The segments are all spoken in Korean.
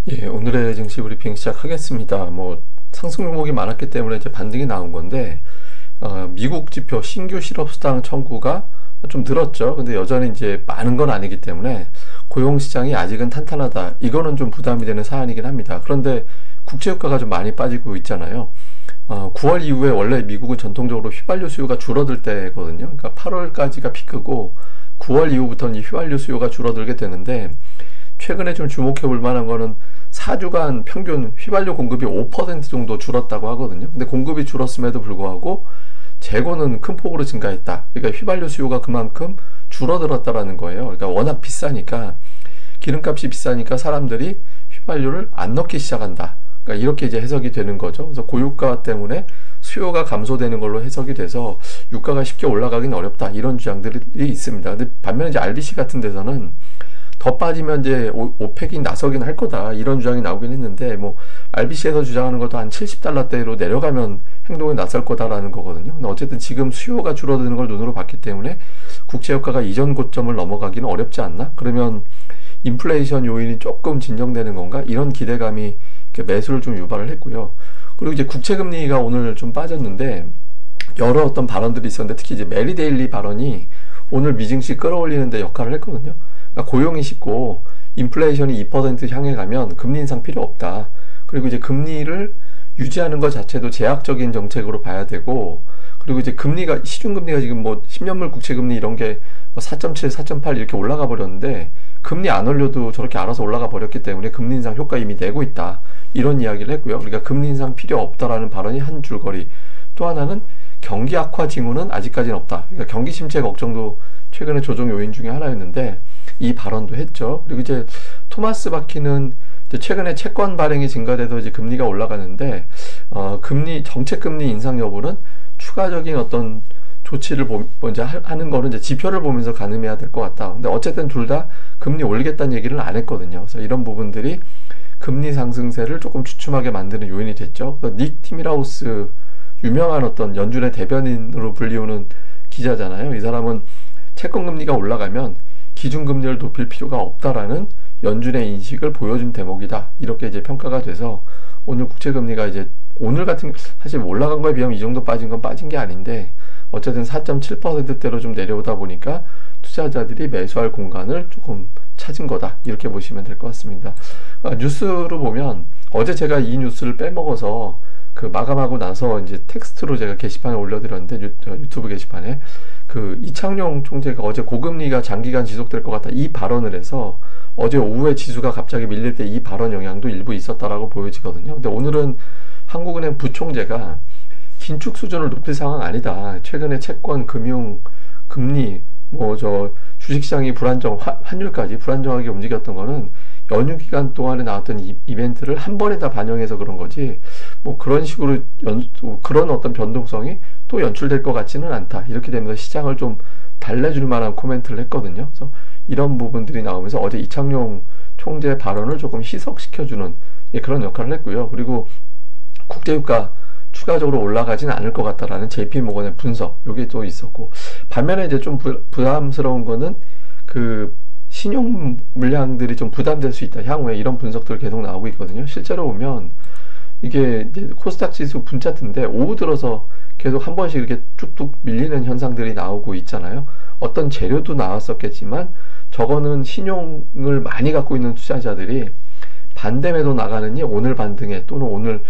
예, 오늘의 증시 브리핑 시작하겠습니다. 상승 종목이 많았기 때문에 이제 반등이 나온 건데, 미국 지표 신규 실업수당 청구가 좀 늘었죠. 근데 여전히 이제 많은 건 아니기 때문에 고용시장이 아직은 탄탄하다. 이거는 좀 부담이 되는 사안이긴 합니다. 그런데 국제유가가 좀 많이 빠지고 있잖아요. 9월 이후에 원래 미국은 전통적으로 휘발유 수요가 줄어들 때거든요. 그러니까 8월까지가 피크고 9월 이후부터는 이 휘발유 수요가 줄어들게 되는데, 최근에 좀 주목해 볼 만한 거는 4주간 평균 휘발유 공급이 5% 정도 줄었다고 하거든요. 근데 공급이 줄었음에도 불구하고 재고는 큰 폭으로 증가했다. 그러니까 휘발유 수요가 그만큼 줄어들었다라는 거예요. 그러니까 워낙 비싸니까, 기름값이 비싸니까 사람들이 휘발유를 안 넣기 시작한다. 그러니까 이렇게 이제 해석이 되는 거죠. 그래서 고유가 때문에 수요가 감소되는 걸로 해석이 돼서 유가가 쉽게 올라가긴 어렵다. 이런 주장들이 있습니다. 근데 반면에 이제 RBC 같은 데서는 더 빠지면 이제 오펙이 나서긴 할 거다, 이런 주장이 나오긴 했는데, RBC에서 주장하는 것도 한 70달러대로 내려가면 행동에 나설 거다라는 거거든요. 근데 어쨌든 지금 수요가 줄어드는 걸 눈으로 봤기 때문에 국제유가가 이전 고점을 넘어가기는 어렵지 않나? 그러면 인플레이션 요인이 조금 진정되는 건가? 이런 기대감이 매수를 좀 유발을 했고요. 그리고 이제 국채금리가 오늘 좀 빠졌는데, 여러 어떤 발언들이 있었는데, 특히 이제 메리 데일리 발언이 오늘 미증시 끌어올리는데 역할을 했거든요. 그러니까 고용이 식고 인플레이션이 2% 향해 가면 금리 인상 필요 없다. 그리고 이제 금리를 유지하는 것 자체도 제약적인 정책으로 봐야 되고, 그리고 이제 금리가, 시중금리가 지금 10년물 국채금리 이런 게 4.7, 4.8 이렇게 올라가 버렸는데, 금리 안 올려도 저렇게 알아서 올라가 버렸기 때문에 금리 인상 효과 이미 내고 있다. 이런 이야기를 했고요. 그러니까 금리 인상 필요 없다라는 발언이 한 줄거리. 또 하나는 경기 악화 징후는 아직까지는 없다. 그러니까 경기 침체 걱정도 최근에 조정 요인 중에 하나였는데, 이 발언도 했죠. 그리고 이제 토마스 바키는 이제 최근에 채권 발행이 증가돼서 이제 금리가 올라가는데, 정책 금리 인상 여부는 추가적인 어떤 조치를 먼저 하는 거는 이제 지표를 보면서 가늠해야 될 것 같다. 근데 어쨌든 둘 다 금리 올리겠다는 얘기를 안 했거든요. 그래서 이런 부분들이 금리 상승세를 조금 주춤하게 만드는 요인이 됐죠. 닉 티밀하우스, 유명한 어떤 연준의 대변인으로 불리우는 기자잖아요. 이 사람은 채권 금리가 올라가면 기준금리를 높일 필요가 없다라는 연준의 인식을 보여준 대목이다. 이렇게 이제 평가가 돼서 오늘 국채금리가 이제 오늘 같은, 사실 올라간 거에 비하면 이 정도 빠진 건 빠진 게 아닌데, 어쨌든 4.7%대로 좀 내려오다 보니까 투자자들이 매수할 공간을 조금 찾은 거다. 이렇게 보시면 될 것 같습니다. 뉴스로 보면 어제 제가 이 뉴스를 빼먹어서 마감하고 나서 이제 텍스트로 제가 게시판에 올려드렸는데, 유튜브 게시판에 이창용 총재가 어제 고금리가 장기간 지속될 것 같다, 이 발언을 해서 어제 오후에 지수가 갑자기 밀릴 때 이 발언 영향도 일부 있었다라고 보여지거든요. 근데 오늘은 한국은행 부총재가 긴축 수준을 높일 상황 아니다. 최근에 채권, 금융, 금리, 주식시장이 환율까지 불안정하게 움직였던 거는 연휴 기간 동안에 나왔던 이벤트를 한 번에 다 반영해서 그런 거지, 그런 식으로 그런 어떤 변동성이 또 연출될 것 같지는 않다. 이렇게 되면서 시장을 좀 달래줄 만한 코멘트를 했거든요. 그래서 이런 부분들이 나오면서 어제 이창용 총재 발언을 조금 희석시켜주는 그런 역할을 했고요. 그리고 국제유가 추가적으로 올라가지는 않을 것 같다라는 JP모건의 분석, 요게 또 있었고, 반면에 이제 좀 부담스러운 거는 신용 물량들이 좀 부담될 수 있다. 향후에 이런 분석들 계속 나오고 있거든요. 실제로 보면 이게 이제 코스닥 지수 분차트인데, 오후 들어서 계속 한 번씩 이렇게 뚝뚝 밀리는 현상들이 나오고 있잖아요. 어떤 재료도 나왔었겠지만, 저거는 신용을 많이 갖고 있는 투자자들이 반대매도 나가느니 오늘 반등에, 또는 오늘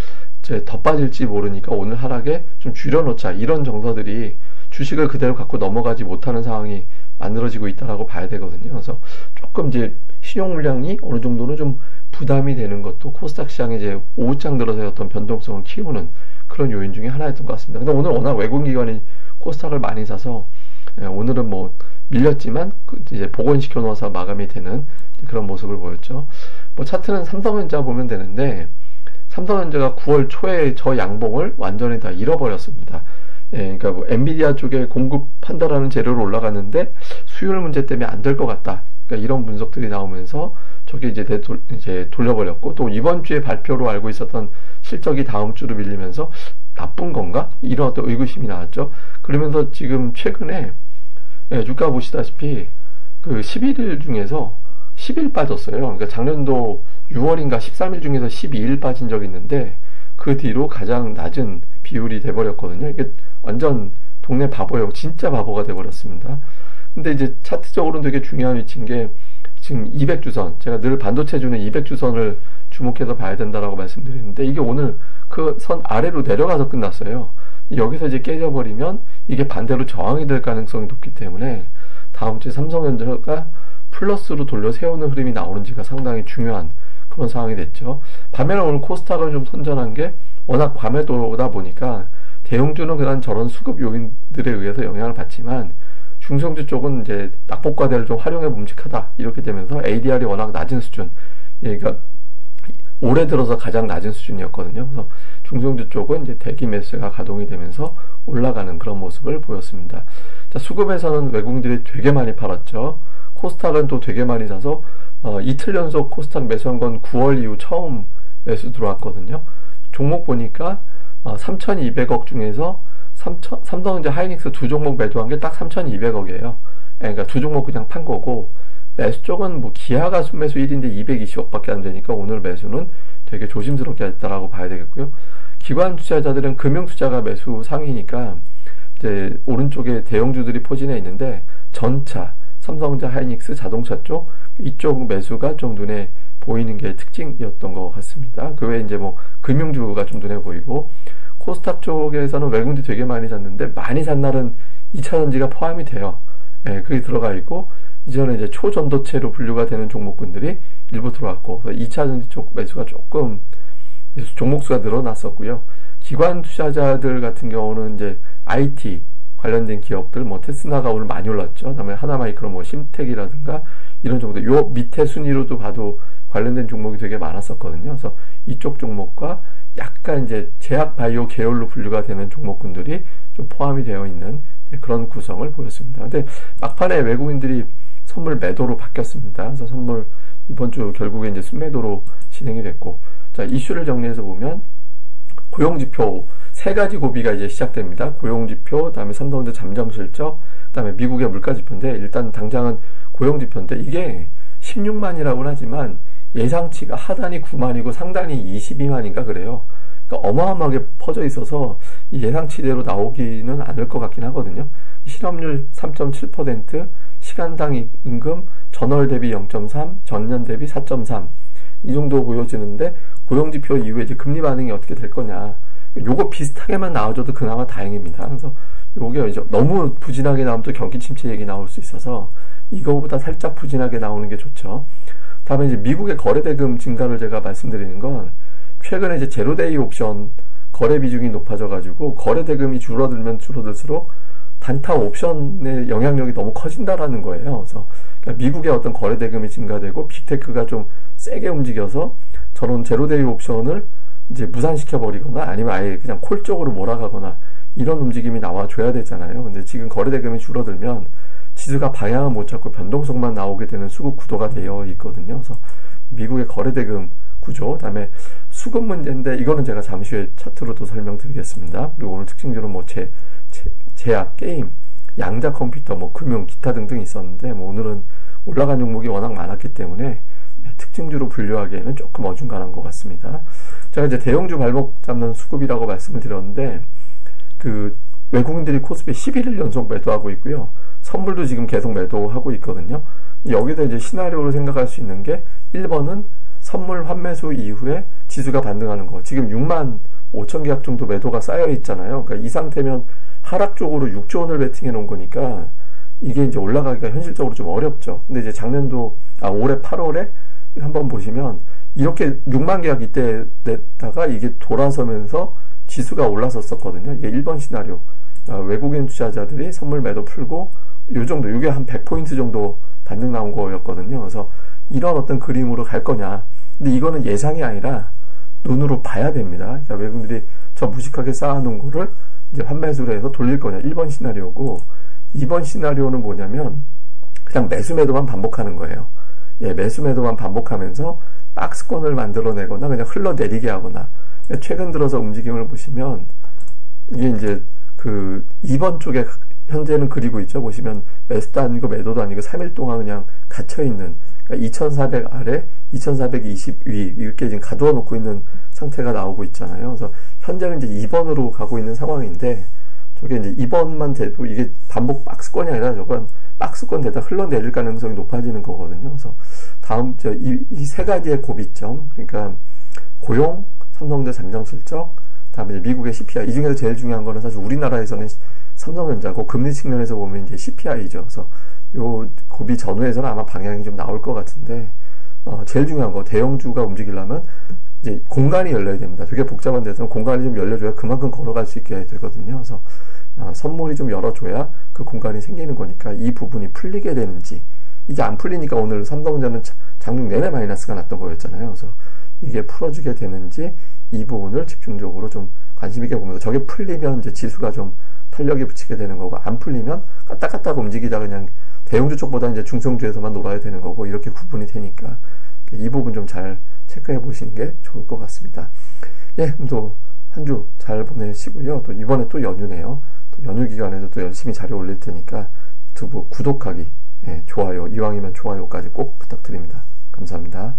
더 빠질지 모르니까 오늘 하락에 좀 줄여놓자, 이런 정서들이 주식을 그대로 갖고 넘어가지 못하는 상황이 만들어지고 있다라고 봐야 되거든요. 그래서 조금 이제 신용 물량이 어느 정도는 좀 부담이 되는 것도 코스닥 시장에 이제 오후장 들어서의 어떤 변동성을 키우는 그런 요인 중에 하나였던 것 같습니다. 근데 오늘 워낙 외국기관이 코스닥을 많이 사서 오늘은 밀렸지만 이제 복원시켜 놓아서 마감이 되는 그런 모습을 보였죠. 차트는 삼성전자 보면 되는데, 삼성전자가 9월 초에 저 양봉을 완전히 다 잃어버렸습니다. 그러니까 엔비디아 쪽에 공급한다라는 재료로 올라갔는데 수율 문제 때문에 안 될 것 같다. 그러니까 이런 분석들이 나오면서 저게 이제 돌려버렸고, 또 이번 주에 발표로 알고 있었던 실적이 다음 주로 밀리면서 나쁜 건가? 이런 어떤 의구심이 나왔죠. 그러면서 지금 최근에 주가 보시다시피 11일 중에서 10일 빠졌어요. 그러니까 작년도 6월인가 13일 중에서 12일 빠진 적이 있는데 그 뒤로 가장 낮은 비율이 돼버렸거든요. 이게 완전 동네 바보예요. 진짜 바보가 돼버렸습니다. 근데 이제 차트적으로는 되게 중요한 위치인 게 지금 200주선, 제가 늘 반도체주는 200주선을 주목해서 봐야 된다라고 말씀드리는데 이게 오늘 그 선 아래로 내려가서 끝났어요. 여기서 이제 깨져버리면 이게 반대로 저항이 될 가능성이 높기 때문에 다음 주에 삼성전자가 플러스로 돌려 세우는 흐름이 나오는지가 상당히 중요한 그런 상황이 됐죠. 반면에 오늘 코스닥을 좀 선전한 게 워낙 밤에 돌아오다 보니까 대형주는 그런 저런 수급 요인들에 의해서 영향을 받지만 중성주 쪽은 이제 낙폭과대를 좀 활용해 봄직하다 이렇게 되면서 ADR이 워낙 낮은 수준, 그러니까 올해 들어서 가장 낮은 수준이었거든요. 그래서 중성주 쪽은 이제 대기 매수가 가동이 되면서 올라가는 그런 모습을 보였습니다. 자, 수급에서는 외국인들이 되게 많이 팔았죠. 코스닥은 또 되게 많이 사서 이틀 연속 코스닥 매수한 건 9월 이후 처음 매수 들어왔거든요. 종목 보니까 3,200억 중에서 삼성전자 하이닉스 두 종목 매도한 게 딱 3,200억이에요. 그러니까 두 종목 그냥 판 거고, 매수 쪽은 뭐 기아가 순매수 1인데 220억밖에 안 되니까 오늘 매수는 되게 조심스럽게 했다라고 봐야 되겠고요. 기관 투자자들은 금융 투자가 매수 상위니까 이제 오른쪽에 대형주들이 포진해 있는데 전차, 삼성전자 하이닉스 자동차 쪽 이쪽 매수가 좀 눈에 보이는 게 특징이었던 것 같습니다. 그 외에 이제 뭐 금융주가 좀 눈에 보이고, 코스닥 쪽에서는 외국인들이 되게 많이 샀는데 많이 산 날은 2차전지가 포함이 돼요. 예, 그게 들어가 있고, 이전에 이제 초전도체로 분류가 되는 종목군들이 일부 들어왔고, 2차전지 쪽 매수가 조금 종목수가 늘어났었고요. 기관 투자자들 같은 경우는 이제 IT 관련된 기업들, 뭐 테스나가 오늘 많이 올랐죠. 그다음에 하나마이크로 뭐 심텍이라든가 이런 정도, 요 밑에 순위로도 봐도 관련된 종목이 되게 많았었거든요. 그래서 이쪽 종목과 약간 이제 제약 바이오 계열로 분류가 되는 종목군들이 좀 포함이 되어 있는 그런 구성을 보였습니다. 근데 막판에 외국인들이 선물 매도로 바뀌었습니다. 그래서 선물 이번 주 결국에 이제 순매도로 진행이 됐고, 자, 이슈를 정리해서 보면 고용지표 세 가지 고비가 이제 시작됩니다. 고용지표, 그다음에 삼성전자 잠정실적, 그다음에 미국의 물가지표인데, 일단 당장은 고용지표인데 이게 16만이라고는 하지만 예상치가 하단이 9만이고 상단이 22만인가 그래요. 그러니까 어마어마하게 퍼져 있어서 예상치대로 나오기는 않을 것 같긴 하거든요. 실업률 3.7%, 시간당 임금 전월 대비 0.3, 전년 대비 4.3 이 정도 보여지는데, 고용지표 이후에 이제 금리 반응이 어떻게 될 거냐, 요거 비슷하게만 나와줘도 그나마 다행입니다. 그래서 요게 이제 너무 부진하게 나오면 또 경기 침체 얘기 나올 수 있어서 이거보다 살짝 부진하게 나오는 게 좋죠. 다음에 이제 미국의 거래대금 증가를 제가 말씀드리는 건, 최근에 이제 제로데이 옵션 거래 비중이 높아져가지고 거래대금이 줄어들면 줄어들수록 단타 옵션의 영향력이 너무 커진다라는 거예요. 그래서 그러니까 미국의 어떤 거래대금이 증가되고 빅테크가 좀 세게 움직여서 저런 제로데이 옵션을 이제 무산시켜버리거나 아니면 아예 그냥 콜 쪽으로 몰아가거나 이런 움직임이 나와줘야 되잖아요. 근데 지금 거래대금이 줄어들면 지수가 방향을 못 잡고 변동성만 나오게 되는 수급 구도가 되어 있거든요. 그래서 미국의 거래대금 구조, 그다음에 수급 문제인데 이거는 제가 잠시 후에 차트로도 설명드리겠습니다. 그리고 오늘 특징적으로 뭐 제약, 게임, 양자 컴퓨터, 뭐 금융, 기타 등등 있었는데, 뭐 오늘은 올라간 종목이 워낙 많았기 때문에 특징주로 분류하기에는 조금 어중간한 것 같습니다. 제가 이제 대형주 발목 잡는 수급이라고 말씀을 드렸는데, 그 외국인들이 코스피 11일 연속 매도하고 있고요. 선물도 지금 계속 매도하고 있거든요. 여기서 이제 시나리오로 생각할 수 있는 게 1번은 선물 환매수 이후에 지수가 반등하는 거. 지금 6만 5천 계약 정도 매도가 쌓여 있잖아요. 그러니까 이 상태면 하락 쪽으로 6조 원을 베팅해 놓은 거니까 이게 이제 올라가기가 현실적으로 좀 어렵죠. 근데 이제 올해 8월에 한번 보시면 이렇게 6만 계약 이때 냈다가 이게 돌아서면서 지수가 올라섰었거든요. 이게 1번 시나리오. 외국인 투자자들이 선물 매도 풀고 요 정도, 이게 한 100포인트 정도 반등 나온 거였거든요. 그래서 이런 어떤 그림으로 갈 거냐. 근데 이거는 예상이 아니라 눈으로 봐야 됩니다. 그러니까 외국인들이 저 무식하게 쌓아놓은 거를 이제 환매수로 해서 돌릴 거냐. 1번 시나리오고, 2번 시나리오는 뭐냐면 그냥 매수 매도만 반복하는 거예요. 예, 매수 매도만 반복하면서 박스권을 만들어내거나 그냥 흘러내리게 하거나. 최근 들어서 움직임을 보시면 이게 이제 그 2번 쪽에 현재는 그리고 있죠. 보시면 매수도 아니고 매도도 아니고 3일 동안 그냥 갇혀있는 그러니까 2400 아래, 2420 위 이렇게 지금 가두어 놓고 있는 상태가 나오고 있잖아요. 그래서 현재는 이제 2번으로 가고 있는 상황인데, 저게 이제 2번만 돼도 이게 반복 박스권이 아니라 저건 박스권 되다 흘러내릴 가능성이 높아지는 거거든요. 그래서 다음 이 세 가지의 고비점, 그러니까 고용, 삼성전자 잠정 실적, 다음에 이제 미국의 CPI, 이 중에서 제일 중요한 거는 사실 우리나라에서는 삼성전자고, 금리 측면에서 보면 이제 CPI죠. 그래서 요 고비 전후에서는 아마 방향이 좀 나올 것 같은데, 제일 중요한 거, 대형주가 움직이려면 이제 공간이 열려야 됩니다. 되게 복잡한 데서는 공간이 좀 열려줘야 그만큼 걸어갈 수 있게 되거든요. 그래서 선물이 좀 열어줘야 그 공간이 생기는 거니까 이 부분이 풀리게 되는지, 이게 안 풀리니까 오늘 삼성전자는 장중 내내 마이너스가 났던 거였잖아요. 그래서 이게 풀어지게 되는지 이 부분을 집중적으로 좀 관심 있게 보면서, 저게 풀리면 이제 지수가 좀 탄력이 붙이게 되는 거고, 안 풀리면 까딱까딱 움직이다 그냥 대형주 쪽보다 이제 중성주에서만 놀아야 되는 거고, 이렇게 구분이 되니까 이 부분 좀 잘 체크해 보시는 게 좋을 것 같습니다. 예, 또 한 주 잘 보내시고요. 또 이번에 또 연휴네요. 또 연휴 기간에도 또 열심히 자료 올릴 테니까 유튜브 구독하기, 예, 좋아요, 이왕이면 좋아요까지 꼭 부탁드립니다. 감사합니다.